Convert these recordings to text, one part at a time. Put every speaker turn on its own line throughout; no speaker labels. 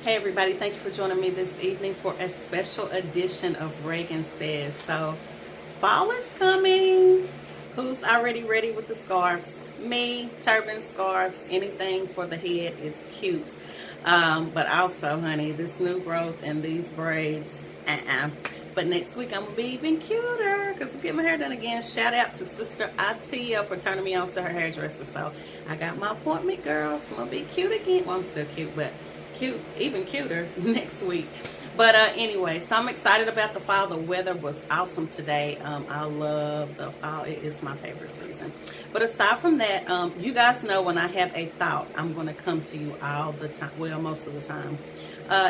Hey everybody, thank you for joining me this evening for a special edition of Regan Says. So, fall is coming. Who's already ready with the scarves? Me, turban, scarves, anything for the head is cute. But also, honey, this new growth and these braids, But next week I'm going to be even cuter because I'm getting my hair done again. Shout out to Sister Atia for turning me on to her hairdresser. So, I got my appointment, girls. I'm going to be cute again. Well, I'm still cute, but cute, even cuter next week. But anyway, so I'm excited about the fall. The weather was awesome today. I love the fall. It is my favorite season. But aside from that, you guys know when I have a thought, I'm going to come to you all the time. Well, most of the time.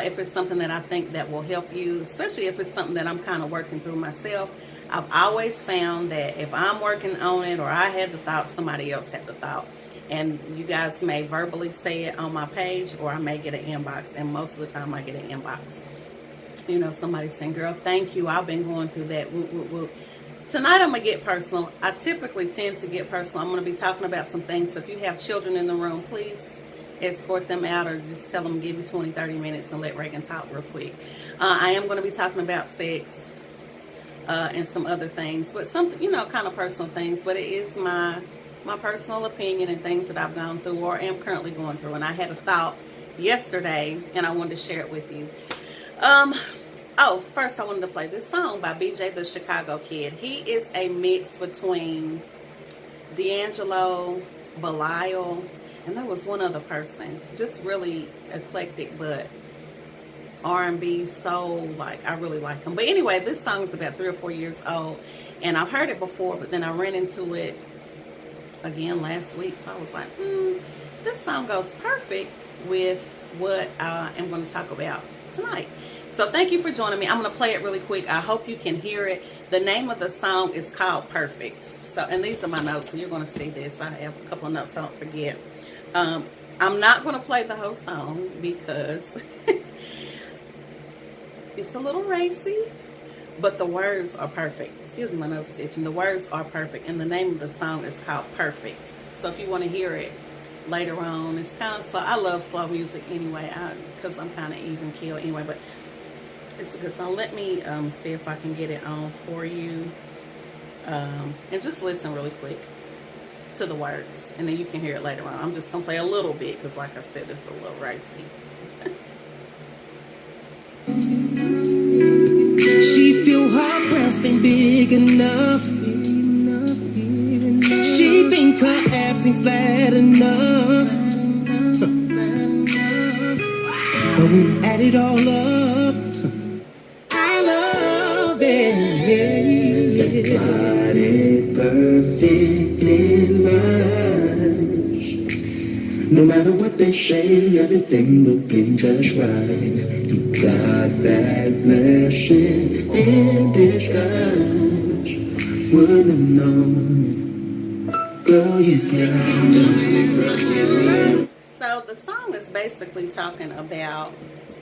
If it's something that I think that will help you, especially if it's something that I'm kind of working through myself. I've always found that if I'm working on it or I had the thought, somebody else had the thought. And you guys may verbally say it on my page, or I may get an inbox. And most of the time I get an inbox. You know, somebody saying, girl, thank you. I've been going through that. Whoop, whoop, whoop. Tonight I'm going to get personal. I typically tend to get personal. I'm going to be talking about some things. So if you have children in the room, please escort them out or just tell them give you 20, 30 minutes and let Regan talk real quick. I am going to be talking about sex and some other things. But something, you know, kind of personal things. But it is my personal opinion and things that I've gone through or am currently going through. And I had a thought yesterday and I wanted to share it with you. First I wanted to play this song by BJ the Chicago Kid. He is a mix between D'Angelo, Belial, and there was one other person. Just really eclectic, but R&B, soul, like I really like him. But anyway, this song is about 3 or 4 years old. And I've heard it before, but then I ran into it again last week. So I was like, this song goes perfect with what I am going to talk about tonight. So thank you for joining me. I'm going to play it really quick. I hope you can hear it. The name of the song is called Perfect. So, and these are my notes, so you're going to see this. I have a couple of notes, so don't forget. I'm not going to play the whole song because it's a little racy, but the words are perfect. Excuse me, my nose is itching. The words are perfect, and the name of the song is called Perfect. So if you want to hear it later on, it's kind of slow. I love slow music anyway, because I'm kind of even keel anyway, but it's a good song. Let me see if I can get it on for you, and just listen really quick to the words, and then you can hear it later on. I'm just going to play a little bit, because like I said, it's a little racy.
She feel her breast ain't big enough. She think her abs ain't flat enough. But when I add it all up, I love it. Body perfect in mine. No matter what they say, everything looking just right. You got that blessing in disguise. Wouldn't have known, girl, you got.
So the song is basically talking about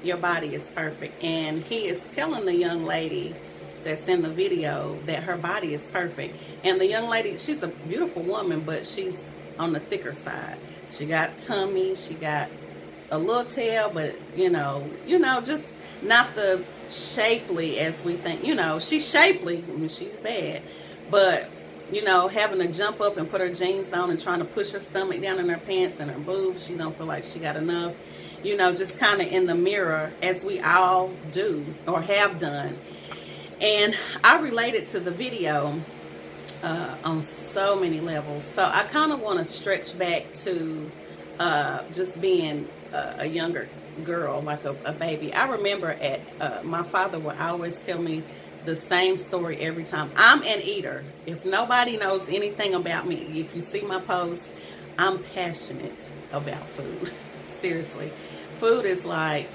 your body is perfect, and he is telling the young lady that's in the video that her body is perfect. And the young lady, she's a beautiful woman, but she's on the thicker side. She got tummy, she got a little tail, but you know, just not the shapely as we think. You know, she's shapely, I mean, she's bad, but you know, having to jump up and put her jeans on and trying to push her stomach down in her pants and her boobs, she don't feel like she got enough. You know, just kind of in the mirror, as we all do or have done. And I related to the video on so many levels. So I kind of want to stretch back to just being a younger girl, like a baby. I remember my father would always tell me the same story every time. I'm an eater. If nobody knows anything about me, if you see my posts, I'm passionate about food. Seriously. Food is like,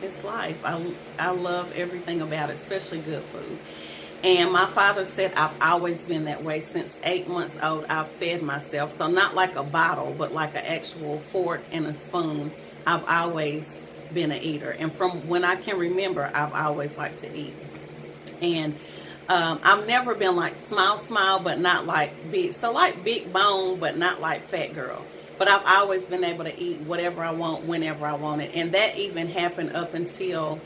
it's life. I love everything about it, especially good food. And my father said I've always been that way. Since 8 months old, I've fed myself. So not like a bottle, but like an actual fork and a spoon. I've always been an eater. And from when I can remember, I've always liked to eat. And I've never been like smile, but not like big. So like big bone, but not like fat girl. But I've always been able to eat whatever I want, whenever I want it. And that even happened up until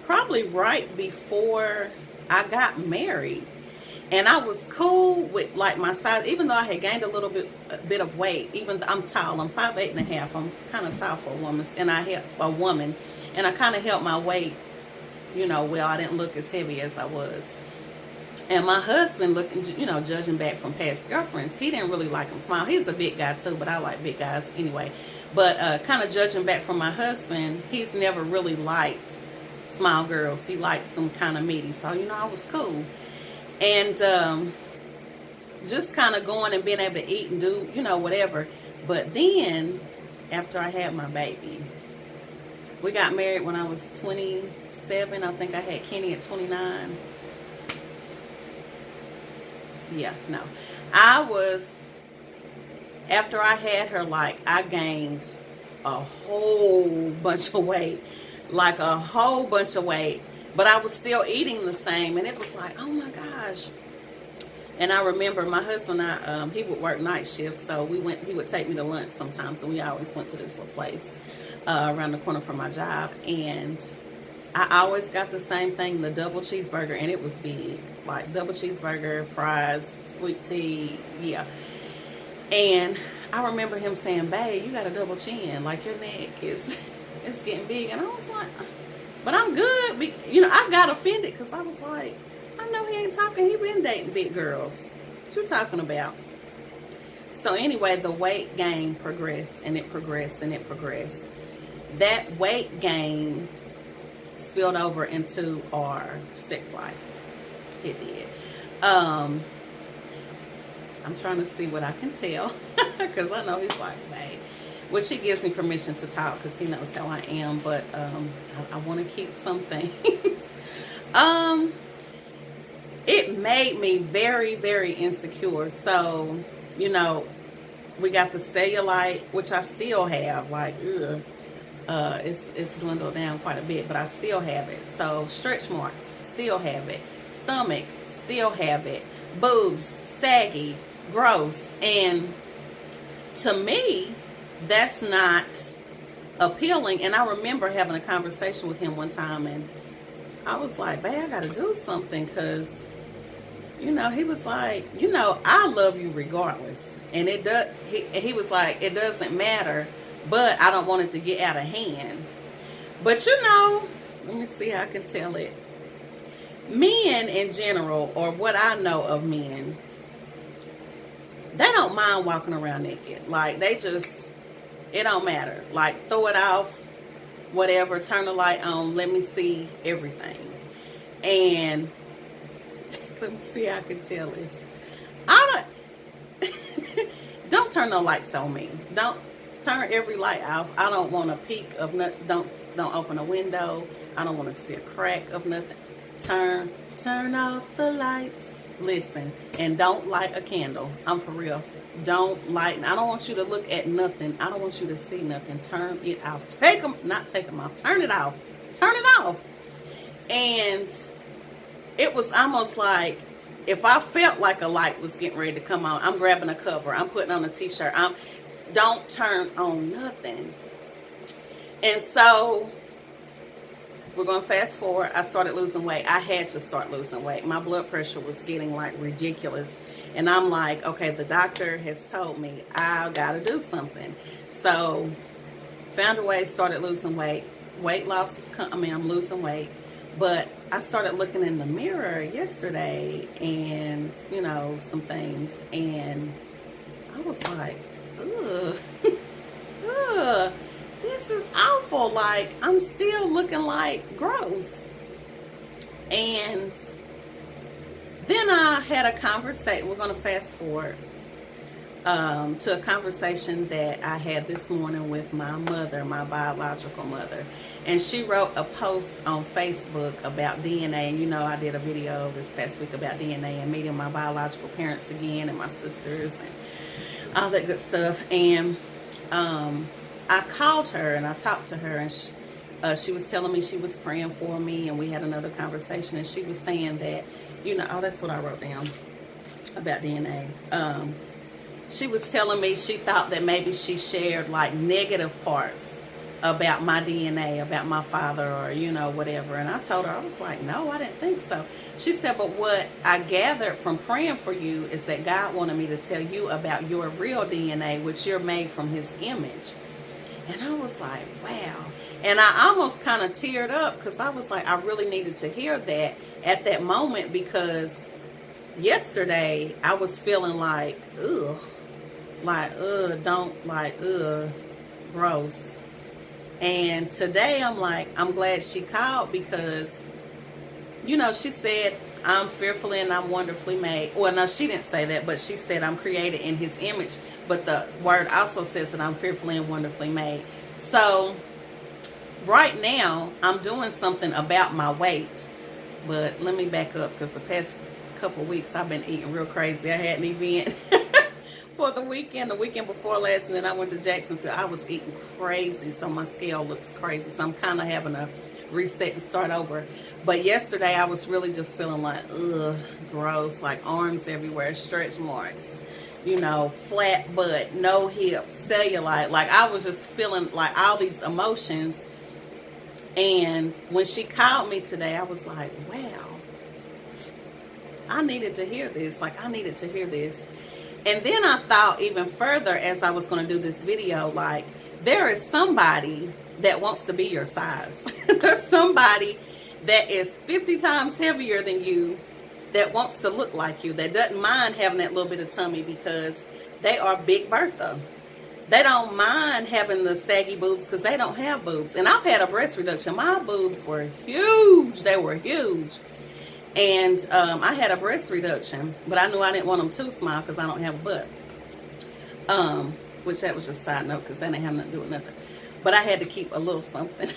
probably right before I got married. And I was cool with like my size, even though I had gained a bit of weight. Even though I'm tall, I'm 5'8.5". I'm kind of tall for a woman, and I kind of held my weight, well. I didn't look as heavy as I was. And my husband, looking, judging back from past girlfriends, he didn't really like him small. He's a big guy too, but I like big guys anyway. But kind of judging back from my husband, he's never really liked small girls. He likes them kind of meaty. So, I was cool. And just kind of going and being able to eat and do, whatever. But then, after I had my baby, we got married when I was 27. I think I had Kenny at 29. Yeah, no. After I had her, like, I gained a whole bunch of weight. Like, a whole bunch of weight. But I was still eating the same. And it was like, oh my gosh. And I remember my husband and I, he would work night shifts. So he would take me to lunch sometimes. And we always went to this little place around the corner from my job. And I always got the same thing, the double cheeseburger. And it was big. Like, double cheeseburger, fries, sweet tea. Yeah. And I remember him saying, babe, you got a double chin. Like, your neck is it's getting big. And I was like, but I'm good. I got offended because I was like, I know he ain't talking. He been dating big girls. What you talking about? So anyway, the weight gain progressed, and it progressed, and it progressed. That weight gain spilled over into our sex life. It did. I'm trying to see what I can tell because I know he's like, babe. Which he gives me permission to talk because he knows how I am. But I want to keep some things. It made me very, very insecure. So, we got the cellulite, which I still have. Like, it's dwindled down quite a bit, but I still have it. So, stretch marks, still have it. Stomach, still have it. Boobs, saggy, gross. And to me, that's not appealing. And I remember having a conversation with him one time, and I was like, babe, I got to do something because, he was like, I love you regardless. And he was like, it doesn't matter, but I don't want it to get out of hand. But, let me see how I can tell it. Men in general, or what I know of men, they don't mind walking around naked. Like, it don't matter. Like, throw it off, whatever, turn the light on, let me see everything. And let me see how I can tell this. Don't turn no lights on me. Don't turn every light off. I don't want a peek of nothing. Don't open a window. I don't want to see a crack of nothing. Turn off the lights. Listen, and don't light a candle. I'm for real. Don't light. I don't want you to look at nothing. I don't want you to see nothing. Turn it off. Not take them off. Turn it off. Turn it off. And it was almost like if I felt like a light was getting ready to come on, I'm grabbing a cover. I'm putting on a t-shirt. Don't turn on nothing. And so we're going to fast forward. I started losing weight. I had to start losing weight. My blood pressure was getting like ridiculous. And I'm like, okay, the doctor has told me I got to do something. So found a way, started losing weight. Weight loss is I'm losing weight. But I started looking in the mirror yesterday and, some things. And I was like, ugh, ugh. This is awful. Like, I'm still looking like gross. And then I had a conversation. We're going to fast forward to a conversation that I had this morning with my mother, my biological mother. And she wrote a post on Facebook about DNA. And I did a video this past week about DNA and meeting my biological parents again and my sisters and all that good stuff. And I called her and I talked to her, and she was telling me she was praying for me, and we had another conversation, and she was saying that, that's what I wrote down about DNA. she was telling me she thought that maybe she shared like negative parts about my DNA, about my father, or whatever. And I told her, I was like, no, I didn't think so. She said, but what I gathered from praying for you is that God wanted me to tell you about your real DNA, which you're made from his image. And I was like, wow. And I almost kind of teared up because I was like, I really needed to hear that at that moment, because yesterday I was feeling like, ugh, gross. And today I'm like, I'm glad she called, because, she said, I'm fearfully and I'm wonderfully made. Well, no, she didn't say that, but she said I'm created in his image. But the word also says that I'm fearfully and wonderfully made. So right now I'm doing something about my weight. But let me back up, because the past couple weeks I've been eating real crazy. I had an event for the weekend before last, and then I went to Jacksonville. I was eating crazy, so my scale looks crazy. So I'm kind of having a reset and start over. But yesterday I was really just feeling like, ugh, gross, like arms everywhere, stretch marks, flat butt, no hips, cellulite. Like I was just feeling like all these emotions. And when she called me today, I was like, wow, I needed to hear this. Like I needed to hear this. And then I thought even further as I was going to do this video, like there is somebody that wants to be your size. There's somebody that is 50 times heavier than you that wants to look like you, that doesn't mind having that little bit of tummy because they are Big Bertha. They don't mind having the saggy boobs because they don't have boobs. And I've had a breast reduction. My boobs were huge. They were huge. And I had a breast reduction, but I knew I didn't want them too small because I don't have a butt. Which that was just a side note because that didn't have nothing to do with nothing. But I had to keep a little something.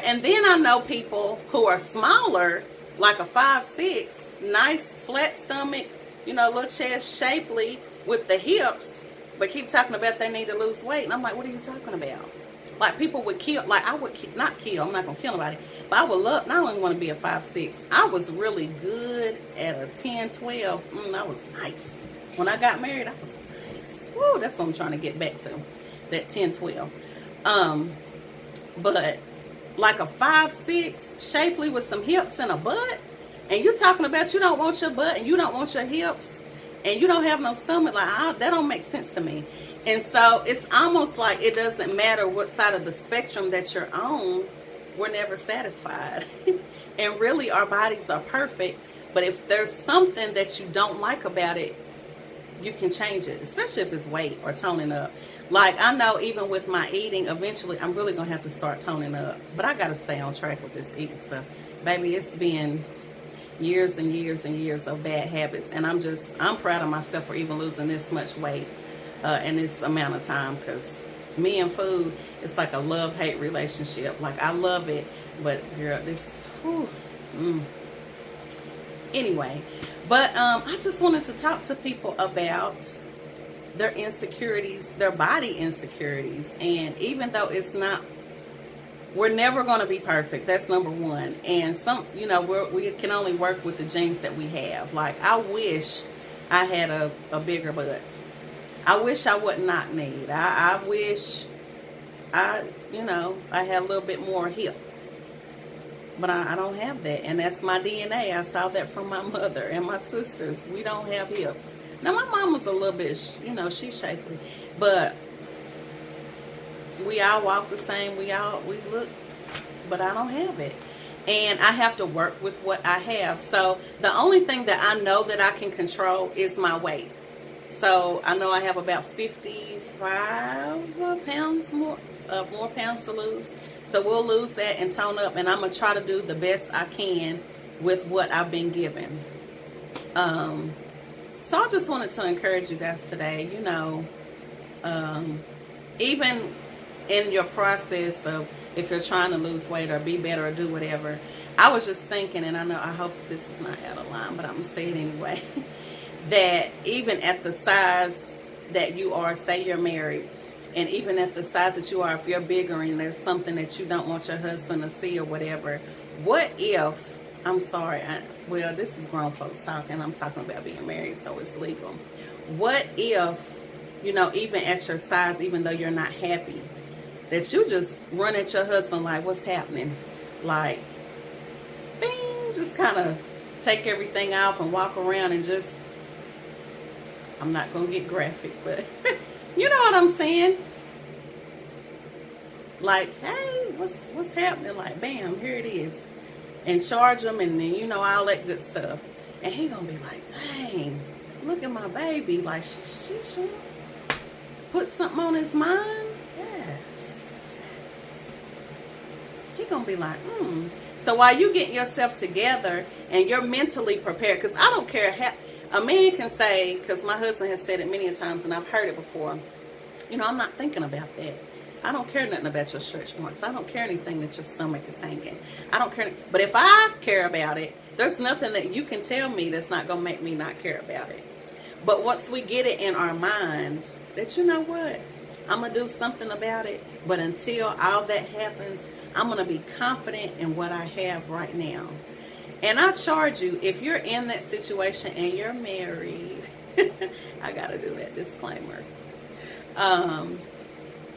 And then I know people who are smaller, like a 5'6", nice flat stomach, little chest, shapely with the hips, but keep talking about they need to lose weight. And I'm like, what are you talking about? Like people would kill, like I would not kill, I'm not going to kill nobody, but I would love, not only want to be a 5'6", I was really good at a 10, 12. I was nice. When I got married, I was nice. Woo, that's what I'm trying to get back to, that 10, 12. But like a 5'6", shapely with some hips and a butt, and you're talking about you don't want your butt and you don't want your hips and you don't have no stomach, like that don't make sense to me. And so it's almost like it doesn't matter what side of the spectrum that you're on, we're never satisfied. And really our bodies are perfect, but if there's something that you don't like about it, you can change it, especially if it's weight or toning up. Like I know even with my eating, eventually I'm really gonna have to start toning up, but I gotta stay on track with this eating stuff. Baby, it's been years and years and years of bad habits, and I'm proud of myself for even losing this much weight in this amount of time, because me and food, it's like a love-hate relationship. Like I love it, but girl, this anyway. But I just wanted to talk to people about their insecurities, their body insecurities. And even though we're never going to be perfect, that's number one. And we can only work with the genes that we have. Like I wish I had a bigger butt. I wish I would not need. I wish I had a little bit more hip. But I don't have that. And that's my DNA. I saw that from my mother and my sisters. We don't have hips. Now, my mama's a little bit, she's shapely. But we all walk the same. We look. But I don't have it. And I have to work with what I have. So the only thing that I know that I can control is my weight. So I know I have about 55 pounds more pounds to lose. So we'll lose that and tone up. And I'm going to try to do the best I can with what I've been given. So I just wanted to encourage you guys today, even in your process of if you're trying to lose weight or be better or do whatever, I was just thinking, and I hope this is not out of line, but I'm going to say it anyway, that even at the size that you are, say you're married, and even at the size that you are, if you're bigger and there's something that you don't want your husband to see or whatever, what if, I'm sorry, well, this is grown folks talking, I'm talking about being married, so it's legal. what if, even at your size, even though you're not happy, that you just run at your husband like, what's happening? Like, bing, just kind of take everything off and walk around and just, I'm not going to get graphic, but you know what I'm saying? Like, hey, what's happening? Like, bam, here it is. And charge him, and then, all that good stuff. And he going to be like, dang, look at my baby. Like, she should put something on his mind. Yes. He going to be like, So while you get yourself together and you're mentally prepared, because I don't care how, a man can say, because my husband has said it many times and I've heard it before, I'm not thinking about that. I don't care nothing about your stretch marks. I don't care anything that your stomach is hanging. I don't care. But if I care about it, there's nothing that you can tell me that's not going to make me not care about it. But once we get it in our mind that, you know what, I'm going to do something about it. But until all that happens, I'm going to be confident in what I have right now. And I charge you, if you're in that situation and you're married, I got to do that disclaimer.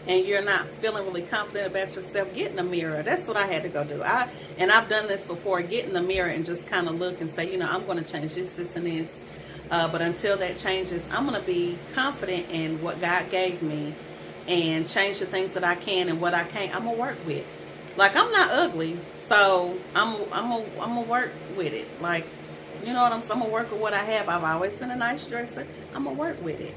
And you're not feeling really confident about yourself, get in the mirror. That's what I had to go do. I've done this before. Get in the mirror and just kind of look and say, I'm going to change this and this. But until that changes, I'm going to be confident in what God gave me and change the things that I can, and what I can't, I'm going to work with. Like, I'm not ugly, so I'm going to work with it. Like, you know what I'm saying? I'm going to work with what I have. I've always been a nice dresser. I'm going to work with it.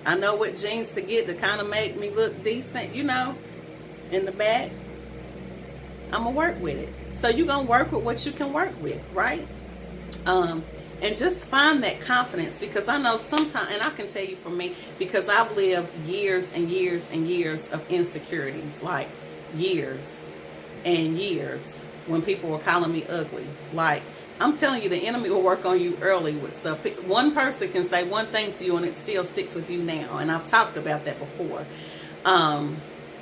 I know what jeans to get to kind of make me look decent, in the back. I'm going to work with it. So you're going to work with what you can work with, right? And just find that confidence, because I know sometimes, and I can tell you for me, because I've lived years and years and years of insecurities, like years and years, when people were calling me ugly. Like, I'm telling you, the enemy will work on you early with stuff. One person can say one thing to you and it still sticks with you now. And I've talked about that before.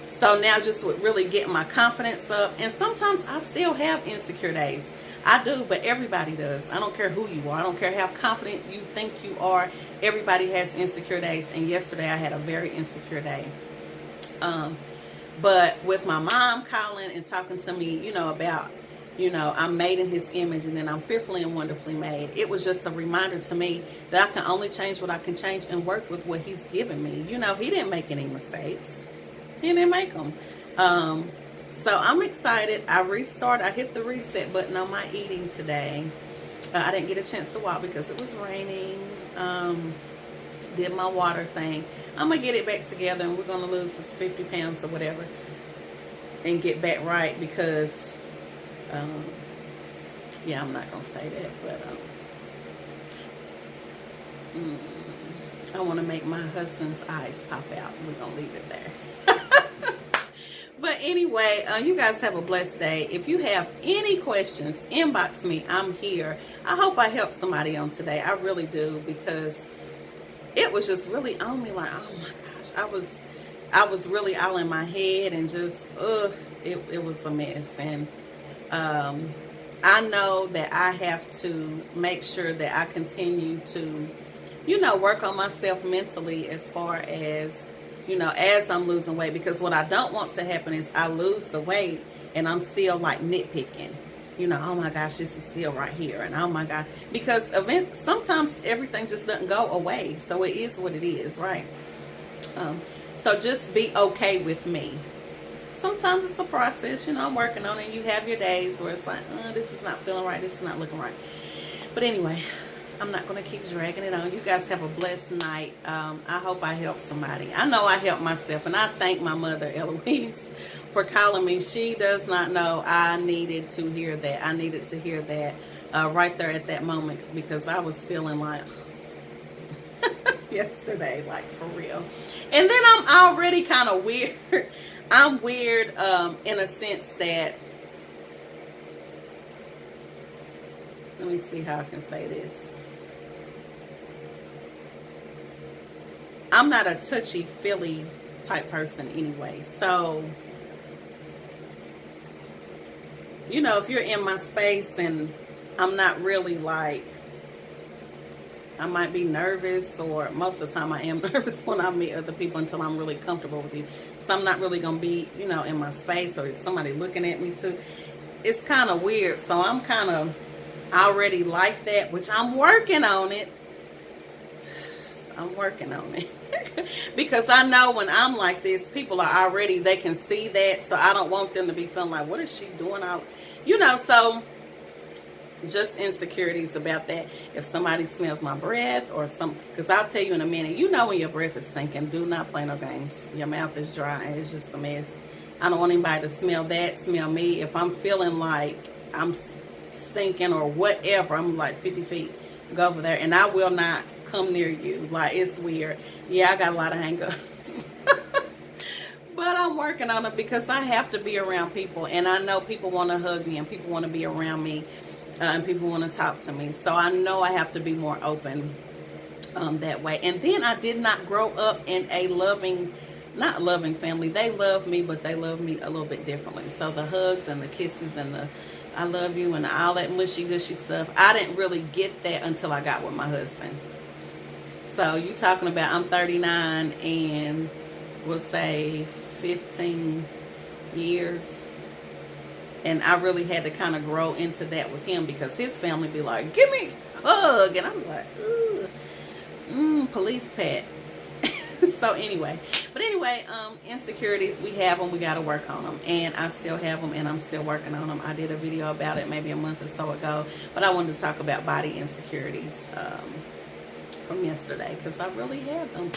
So now just with really getting my confidence up. And sometimes I still have insecure days. I do, but everybody does. I don't care who you are. I don't care how confident you think you are. Everybody has insecure days. And yesterday I had a very insecure day. But with my mom calling and talking to me, about, I'm made in his image, and then I'm fearfully and wonderfully made. It was just a reminder to me that I can only change what I can change and work with what he's given me. He didn't make any mistakes. He didn't make them. So I'm excited. I hit the reset button on my eating today. I didn't get a chance to walk because it was raining. Did my water thing. I'm going to get it back together, and we're going to lose this 50 pounds or whatever and get back right, because yeah, I'm not going to say that, but I want to make my husband's eyes pop out. We're going to leave it there. But anyway, you guys have a blessed day. If you have any questions, inbox me. I'm here. I hope I helped somebody on today. I really do, because it was just really on me, like, oh my gosh, I was really all in my head, and just it was a mess. And I know that I have to make sure that I continue to, work on myself mentally, as far as, as I'm losing weight, because what I don't want to happen is I lose the weight and I'm still like nitpicking. Oh my gosh, this is still right here, and oh my God, because sometimes everything just doesn't go away. So it is what it is, right? So just be okay with me. Sometimes it's a process, I'm working on it. You have your days where it's like, this is not feeling right, this is not looking right. But anyway, I'm not going to keep dragging it on. You guys have a blessed night. I hope I helped somebody. I know I helped myself, and I thank my mother, Eloise, for calling me. She does not know I needed to hear that. I needed to hear that right there at that moment, because I was feeling like yesterday, like for real. And then I'm already kind of weird. I'm weird in a sense that, let me see how I can say this. I'm not a touchy-feely type person anyway. So, if you're in my space and I'm not really like I might be nervous, or most of the time I am nervous when I meet other people until I'm really comfortable with you. So I'm not really going to be, you know, in my space or somebody looking at me too. It's kind of weird. So I'm kind of already like that, which I'm working on it. I'm working on it. Because I know when I'm like this, people are already, they can see that. So I don't want them to be feeling like, what is she doing? You know, so just insecurities about that. If somebody smells my breath or because I'll tell you in a minute, you know when your breath is stinking, do not play no games. Your mouth is dry and it's just a mess. I don't want anybody to smell that, smell me. If I'm feeling like I'm stinking or whatever, I'm like 50 feet, go over there, and I will not come near you. Like, it's weird. Yeah, I got a lot of hang-ups. But I'm working on it because I have to be around people, and I know people want to hug me and people want to be around me, and people want to talk to me. So I know I have to be more open that way. And then I did not grow up in a not loving family. They love me, but they love me a little bit differently. So the hugs and the kisses and the I love you and all that mushy gushy stuff, I didn't really get that until I got with my husband. So you talking about, I'm 39 and we'll say 15 years. And I really had to kind of grow into that with him, because his family be like, give me a hug. And I'm like, ooh, police pat. So anyway, insecurities, we have them, we got to work on them, and I still have them, and I'm still working on them. I did a video about it maybe a month or so ago, but I wanted to talk about body insecurities from yesterday, because I really had them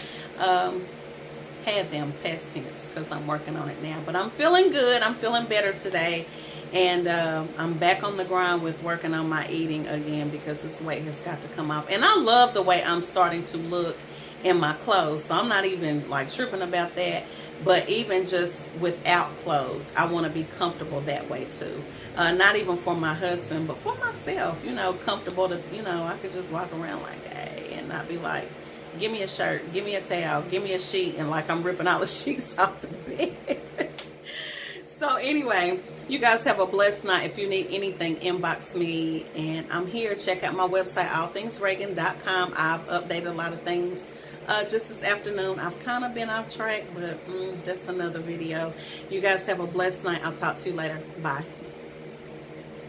past tense, because I'm working on it now. But I'm feeling good. I'm feeling better today, and I'm back on the grind with working on my eating again, because this weight has got to come off. And I love the way I'm starting to look in my clothes, so I'm not even like tripping about that. But even just without clothes, I want to be comfortable that way too. Not even for my husband, but for myself, you know, comfortable to, you know, I could just walk around like, hey, and not be like, give me a shirt, give me a towel, give me a sheet, and like I'm ripping all the sheets off the bed. So anyway, you guys have a blessed night. If you need anything, inbox me, and I'm here. Check out my website, allthingsregan.com. I've updated a lot of things just this afternoon. I've kind of been off track, but that's another video. You guys have a blessed night. I'll talk to you later. Bye.